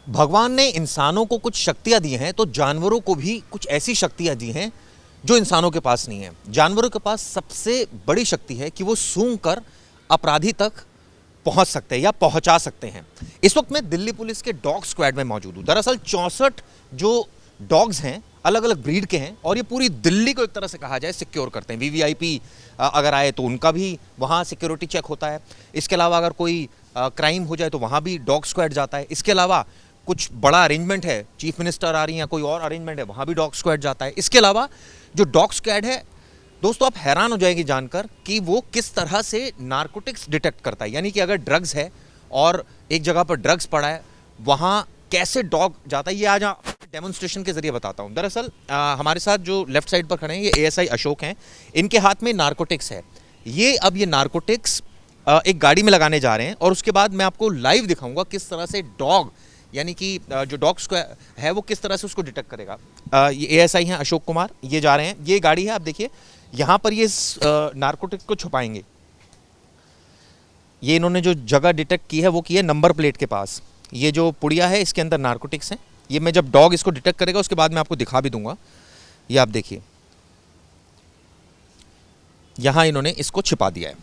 भगवान ने इंसानों को कुछ शक्तियां दी हैं तो जानवरों को भी कुछ ऐसी शक्तियां दी हैं जो इंसानों के पास नहीं है। जानवरों के पास सबसे बड़ी शक्ति है कि वो सूंघ कर अपराधी तक पहुंच सकते हैं या पहुंचा सकते हैं। इस वक्त मैं दिल्ली पुलिस के डॉग स्क्वाड में मौजूद हूं। दरअसल 64 जो डॉग्स हैं अलग अलग ब्रीड के हैं और ये पूरी दिल्ली को एक तरह से कहा जाए सिक्योर करते हैं। वीवीआईपी अगर आए तो उनका भी वहाँ सिक्योरिटी चेक होता है। इसके अलावा अगर कोई क्राइम हो जाए तो वहाँ भी डॉग स्क्वाड जाता है। इसके अलावा कुछ बड़ा अरेंजमेंट है, चीफ मिनिस्टर आ रही हैं, कोई और अरेंजमेंट है, वहाँ भी डॉग स्क्वाड जाता है। इसके अलावा जो डॉग स्क्वाड है दोस्तों, आप हैरान हो जाएंगे जानकर कि वो किस तरह से नारकोटिक्स डिटेक्ट करता है। यानी कि अगर ड्रग्स है और एक जगह पर ड्रग्स पड़ा है वहाँ कैसे डॉग जाता है, ये आज डेमोन्स्ट्रेशन के जरिए बताता हूँ। दरअसल हमारे साथ जो लेफ्ट साइड पर खड़े हैं ये एएसआई अशोक हैं। इनके हाथ में नारकोटिक्स है। ये नारकोटिक्स एक गाड़ी में लगाने जा रहे हैं और उसके बाद मैं आपको लाइव दिखाऊंगा किस तरह से डॉग यानी कि जो डॉग है वो किस तरह से उसको डिटेक्ट करेगा। ये एएसआई हैं अशोक कुमार, ये जा रहे हैं। ये गाड़ी है, आप देखिए यहाँ पर ये नारकोटिक्स को छुपाएंगे। ये इन्होंने जो जगह डिटेक्ट की है वो की है नंबर प्लेट के पास। ये जो पुड़िया है इसके अंदर नारकोटिक्स हैं। ये मैं जब डॉग इसको डिटेक्ट करेगा उसके बाद मैं आपको दिखा भी दूंगा। ये आप देखिए यहाँ इन्होंने इसको छिपा दिया है।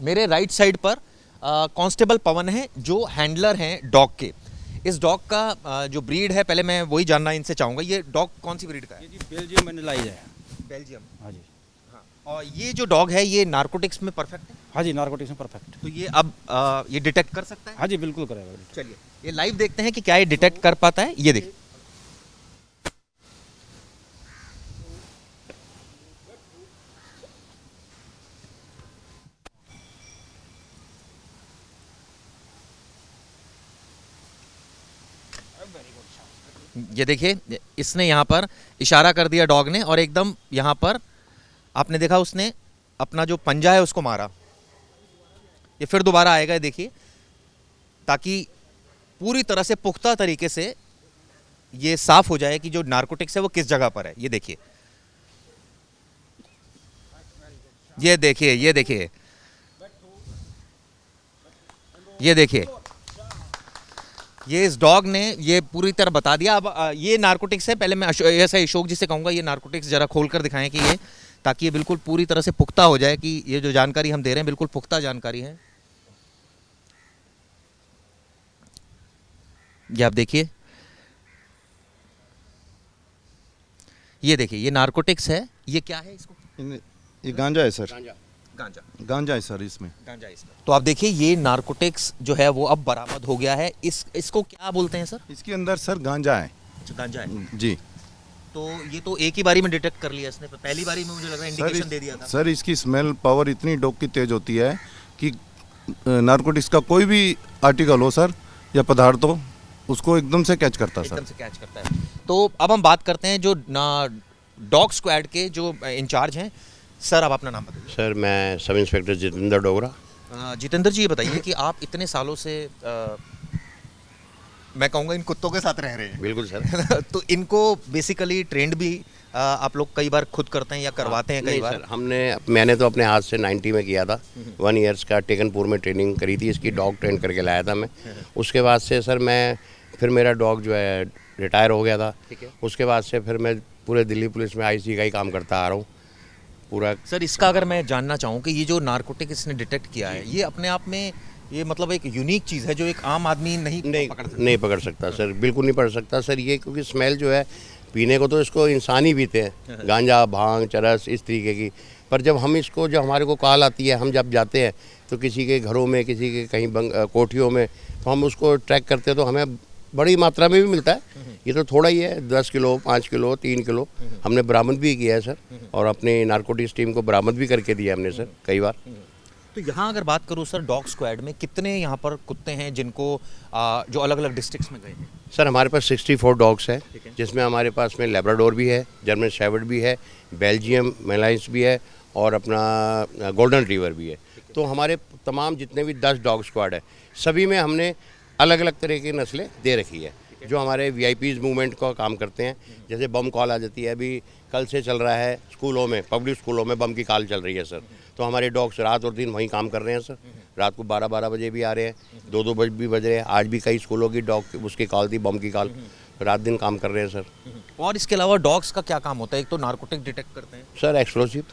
मेरे राइट साइड पर कांस्टेबल पवन है जो हैंडलर हैं डॉग के। इस डॉग का जो ब्रीड है पहले मैं वही जानना इनसे चाहूँगा। ये डॉग कौन सी ब्रीड का है? ये जी बेल्जियम मैनुलाइज है। बेल्जियम, हाँ जी। हाँ। और ये जो डॉग है ये नारकोटिक्स में परफेक्ट है? हाँ जी, नारकोटिक्स में परफेक्ट। तो ये अब ये डिटेक्ट कर सकता है? हाँ जी, बिल्कुल करेगा। चलिए ये लाइव देखते हैं कि क्या ये डिटेक्ट कर पाता है। ये देखिए ये देखिए इसने यहाँ पर इशारा कर दिया डॉग ने और एकदम यहाँ पर आपने देखा उसने अपना जो पंजा है उसको मारा। ये फिर दोबारा आएगा, देखिए, ताकि पूरी तरह से पुख्ता तरीके से ये साफ हो जाए कि जो नारकोटिक्स है वो किस जगह पर है। ये देखिए, ये देखिए, ये देखिए, ये देखिए, ये इस डॉग ने ये पूरी तरह बता दिया। अब ये नारकोटिक्स है। पहले मैं ऐसा अशोक जी से कहूँगा ये नारकोटिक्स जरा खोल कर दिखाएं कि ये, ताकि ये बिल्कुल पूरी तरह से पुख्ता हो जाए कि ये जो जानकारी हम दे रहे हैं बिल्कुल पुख्ता जानकारी है। ये आप देखिए, ये देखिए, ये नारकोटिक्स है। ये क्या है इसको? ये गांजा है सर। गांजा, गांजा है सर इसमें। गांजा इसमें। तो आप देखिए ये नारकोटिक्स जो है वो अब बरामद हो गया है। इसको क्या बोलते हैं सर? इसके अंदर सर गांजा है। अच्छा, गांजा है जी। तो ये तो एक ही बारी में डिटेक्ट कर लिया इसने। पहली बारी में मुझे लग रहा है इंडिकेशन दे दिया था। सर इसकी स्मेल पावर इतनी डॉग की तेज होती है कि नारकोटिक्स का कोई भी आर्टिकल हो सर या पदार्थ हो उसको एकदम से कैच करता है सर। एकदम से कैच करता है। तो अब हम बात करते हैं जो डॉग स्क्वाड के जो इंचार्ज हैं। सर आप अपना नाम बताइए। सर मैं सब इंस्पेक्टर जितेंद्र डोगरा। जितेंद्र जी ये बताइए कि आप इतने सालों से मैं कहूँगा इन कुत्तों के साथ रह रहे हैं। बिल्कुल सर। तो इनको बेसिकली ट्रेंड भी आप लोग कई बार खुद करते हैं या करवाते हैं? कई बार सर मैंने तो अपने हाथ से 90 में किया था। 1 ईयर्स का टेकनपुर में ट्रेनिंग करी थी। इसकी डॉग ट्रेन करके लाया था मैं। उसके बाद से सर फिर मेरा डॉग जो है रिटायर हो गया था। उसके बाद से फिर मैं पूरे दिल्ली पुलिस में आईसी का ही काम करता आ रहा हूँ पूरा। सर इसका अगर मैं जानना चाहूँ कि ये जो नारकोटिक इसने डिटेक्ट किया है ये अपने आप में ये मतलब एक यूनिक चीज़ है जो एक आम आदमी नहीं पकड़ सकता सर, बिल्कुल नहीं पकड़ सकता सर। ये क्योंकि स्मेल जो है पीने को तो इसको इंसान ही पीते हैं, गांजा, भांग, चरस, इस तरीके की। पर जब हमारे को कॉल आती है, हम जब जाते हैं तो किसी के घरों में, किसी के कहीं कोठियों में, तो हम उसको ट्रैक करते हैं तो हमें बड़ी मात्रा में भी मिलता है। ये तो थोड़ा ही है, 10 किलो, 5 किलो, 3 किलो हमने बरामद भी किया है सर। और अपने नारकोटिक्स टीम को बरामद भी करके दिया हमने सर कई बार। तो यहाँ अगर बात करूँ सर डॉग स्क्वाड में कितने यहाँ पर कुत्ते हैं जिनको जो अलग अलग डिस्ट्रिक्ट्स में गए हैं? सर हमारे पास 64 डॉग्स हैं, जिसमें हमारे पास में लेब्राडोर भी है, जर्मन शेफर्ड भी है, बेल्जियम मैलाइंस भी है और अपना गोल्डन रिट्रीवर भी है। तो हमारे तमाम जितने भी 10 डॉग स्क्वाड है सभी में हमने अलग अलग तरह की नस्लें दे रखी है जो हमारे वीआईपीज़ मूवमेंट का काम करते हैं। जैसे बम कॉल आ जाती है, अभी कल से चल रहा है स्कूलों में, पब्लिक स्कूलों में बम की कॉल चल रही है सर। तो हमारे डॉग्स रात और दिन वहीं काम कर रहे हैं सर। रात को 12-12 बजे भी आ रहे हैं, 2-2 बजे भी बज रहे हैं। आज भी कई स्कूलों की डॉग उसकी कॉल थी, बम की कॉल, रात दिन काम कर रहे हैं सर। और इसके अलावा डॉग्स का क्या काम होता है? एक तो नार्कोटिक डिटेक्ट करते हैं। सर एक्सप्लोसिव,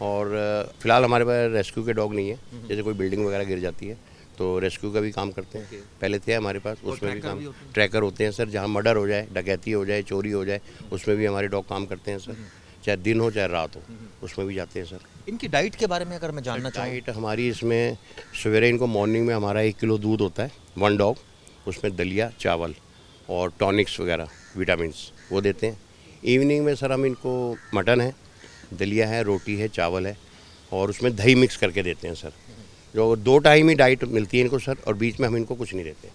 और फिलहाल हमारे पास रेस्क्यू के डॉग नहीं है। जैसे कोई बिल्डिंग वगैरह गिर जाती है तो रेस्क्यू का भी काम करते हैं। पहले थे हमारे पास, उसमें भी काम, ट्रैकर होते हैं सर। जहाँ मर्डर हो जाए, डकैती हो जाए, चोरी हो जाए, उसमें भी हमारे डॉग काम करते हैं सर। चाहे दिन हो चाहे रात हो, उसमें भी जाते हैं सर। इनकी डाइट के बारे में अगर मैं जानना चाहूँ। डाइट हमारी इसमें सवेरे इनको मॉर्निंग में हमारा 1 किलो दूध होता है, 1 डॉग, उसमें दलिया, चावल और टॉनिक्स वगैरह, विटामिन्स वो देते हैं। इवनिंग में सर हम इनको मटन है, दलिया है, रोटी है, चावल है और उसमें दही मिक्स करके देते हैं सर। जो 2 टाइम ही डाइट मिलती है इनको सर, और बीच में हम इनको कुछ नहीं देते।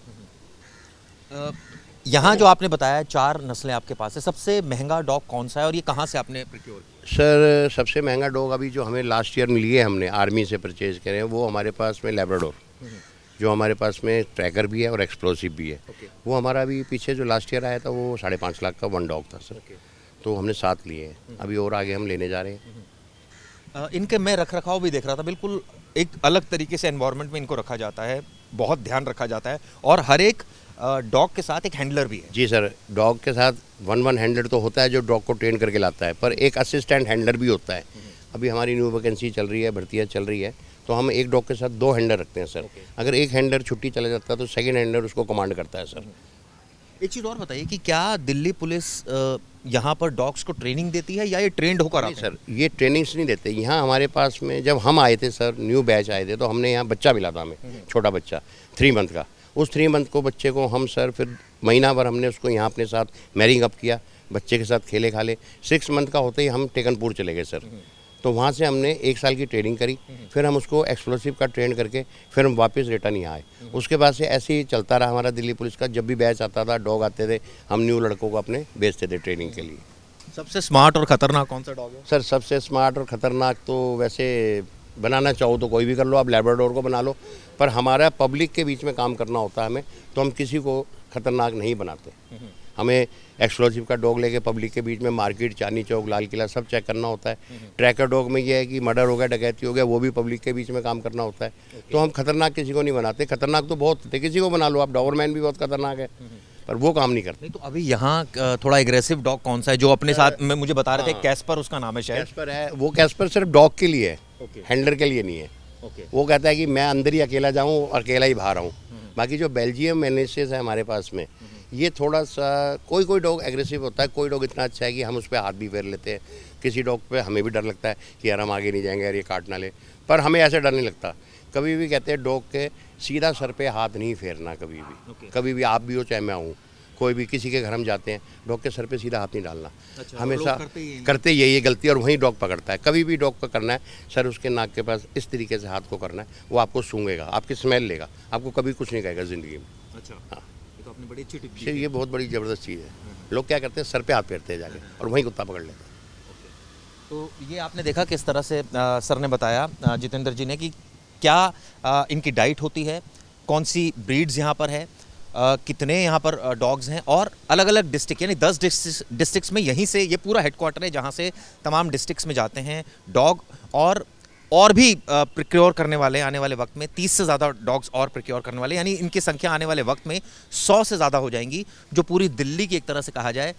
यहाँ जो आपने बताया 4 नस्लें आपके पास है, सबसे महंगा डॉग कौन सा है और ये कहाँ से आपने प्रोक्योर किया? सर सबसे महंगा डॉग अभी जो हमें लास्ट ईयर मिली है, हमने आर्मी से परचेज करे हैं, वो हमारे पास में लैब्राडोर, जो हमारे पास में ट्रैकर भी है और एक्सप्लोसिव भी है। वो हमारा अभी पीछे जो लास्ट ईयर आया था वो 5.5 लाख का 1 डॉग था सर। तो हमने 7 लिए हैं, अभी और आगे हम लेने जा रहे हैं। इनके मैं रख रखाव भी देख रहा था, बिल्कुल एक अलग तरीके से एनवायरनमेंट में इनको रखा जाता है, बहुत ध्यान रखा जाता है और हर एक डॉग के साथ एक हैंडलर भी है। जी सर, डॉग के साथ 1 हैंडलर तो होता है जो डॉग को ट्रेन करके लाता है, पर एक असिस्टेंट हैंडलर भी होता है। अभी हमारी न्यू वैकेंसी चल रही है, भर्तियाँ चल रही है, तो हम एक डॉग के साथ 2 हैंडलर रखते हैं सर। अगर एक हैंडलर छुट्टी चला जाता है तो सेकंड हैंडलर उसको कमांड करता है सर। एक चीज़ और बताइए कि क्या दिल्ली पुलिस यहाँ पर डॉग्स को ट्रेनिंग देती है या ये ट्रेंड होकर नहीं आते हैं? सर, ये ट्रेनिंग्स नहीं देते। यहाँ हमारे पास में जब हम आए थे सर, न्यू बैच आए थे, तो हमने यहाँ बच्चा मिला था हमें, छोटा बच्चा 3 मंथ का। उस 3 मंथ को बच्चे को हम सर फिर महीना भर हमने उसको यहाँ अपने साथ मैरिंग अप किया, बच्चे के साथ खेले खाले। 6 मंथ का होते ही हम टेकनपुर चले गए सर। तो वहाँ से हमने 1 साल की ट्रेनिंग करी, फिर हम उसको एक्सप्लोसिव का ट्रेन करके फिर हम वापस रिटर्न यहाँ आए। उसके बाद से ऐसे ही चलता रहा हमारा दिल्ली पुलिस का। जब भी बैच आता था, डॉग आते थे, हम न्यू लड़कों को अपने भेजते थे ट्रेनिंग के लिए। सबसे स्मार्ट और खतरनाक कौन सा डॉग है? सर सबसे स्मार्ट और ख़तरनाक तो वैसे बनाना चाहो तो कोई भी कर लो, आप लैब्राडोर को बना लो, पर हमारा पब्लिक के बीच में काम करना होता है हमें, तो हम किसी को खतरनाक नहीं बनाते। हमें एक्सप्लोसिव का डॉग लेके पब्लिक के बीच में मार्केट, चांदनी चौक, लाल किला सब चेक करना होता है। ट्रैकर डॉग में ये है कि मर्डर हो गया, डकैती हो गया, वो भी पब्लिक के बीच में काम करना होता है। तो हम खतरनाक किसी को नहीं बनाते। खतरनाक तो बहुत होते, किसी को बना लो आप, डॉबरमैन भी बहुत खतरनाक है, पर वो काम नहीं करते। नहीं तो अभी यहाँ थोड़ा एग्रेसिव डॉग कौन सा है जो अपने साथ में मुझे बता रहे थे? कैस्पर उसका नाम है शायद। कैस्पर है, वो कैस्पर सिर्फ डॉग के लिए है, हैंडलर के लिए नहीं है। वो कहता है कि मैं अंदर ही अकेला जाऊँ, अकेला ही बाहर आऊँ। बाकी जो बेल्जियम मैनेसेस है हमारे पास में, ये थोड़ा सा कोई डॉग एग्रेसिव होता है, कोई डॉग इतना अच्छा है कि हम उस पर हाथ भी फेर लेते हैं। किसी डॉग पे हमें भी डर लगता है कि यार हम आगे नहीं जाएंगे, यार ये काट ना ले, पर हमें ऐसे डर नहीं लगता। कभी भी कहते हैं डॉग के सीधा सर पे हाथ नहीं फेरना, कभी भी। कभी भी आप भी हो चाहे मैं हूँ, कोई भी किसी के घर हम जाते हैं, डॉग के सर पे सीधा हाथ नहीं डालना। हमेशा करते यही गलती, और वहीं डॉग पकड़ता है। कभी भी डॉग को करना है सर, उसके नाक के पास इस तरीके से हाथ को करना है, वो आपको सूंघेगा, आपकी स्मेल लेगा, आपको कभी कुछ नहीं कहेगा ज़िंदगी में। अच्छा, हाँ, तो आपने बड़ी अच्छी टिप दी। सर ये बहुत बड़ी ज़बरदस्त चीज़ है। लोग क्या करते हैं, सर पे हाथ फेरते हैं जाके, और वहीं कुत्ता पकड़ लेते हैं। तो ये आपने देखा किस तरह से सर ने बताया, जितेंद्र जी ने, कि क्या इनकी डाइट होती है, कौन सी ब्रीड्स यहाँ पर है, कितने यहाँ पर डॉग्स हैं, और अलग अलग डिस्ट्रिक्ट यानी 10 डिस्ट्रिक्ट्स में यहीं से ये पूरा हेडक्वार्टर है जहाँ से तमाम डिस्ट्रिक्ट्स में जाते हैं डॉग, और भी प्रोक्योर करने वाले आने वाले वक्त में 30 से ज़्यादा डॉग्स और प्रोक्योर करने वाले, यानी इनकी संख्या आने वाले वक्त में 100 से ज़्यादा हो जाएंगी, जो पूरी दिल्ली की एक तरह से कहा जाए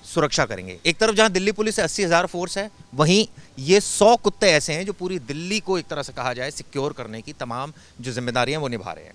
सुरक्षा करेंगे। एक तरफ जहां दिल्ली पुलिस से 80,000 फोर्स है, वहीं ये 100 कुत्ते ऐसे हैं जो पूरी दिल्ली को एक तरह से कहा जाए सिक्योर करने की तमाम जो जिम्मेदारियां वो निभा रहे हैं।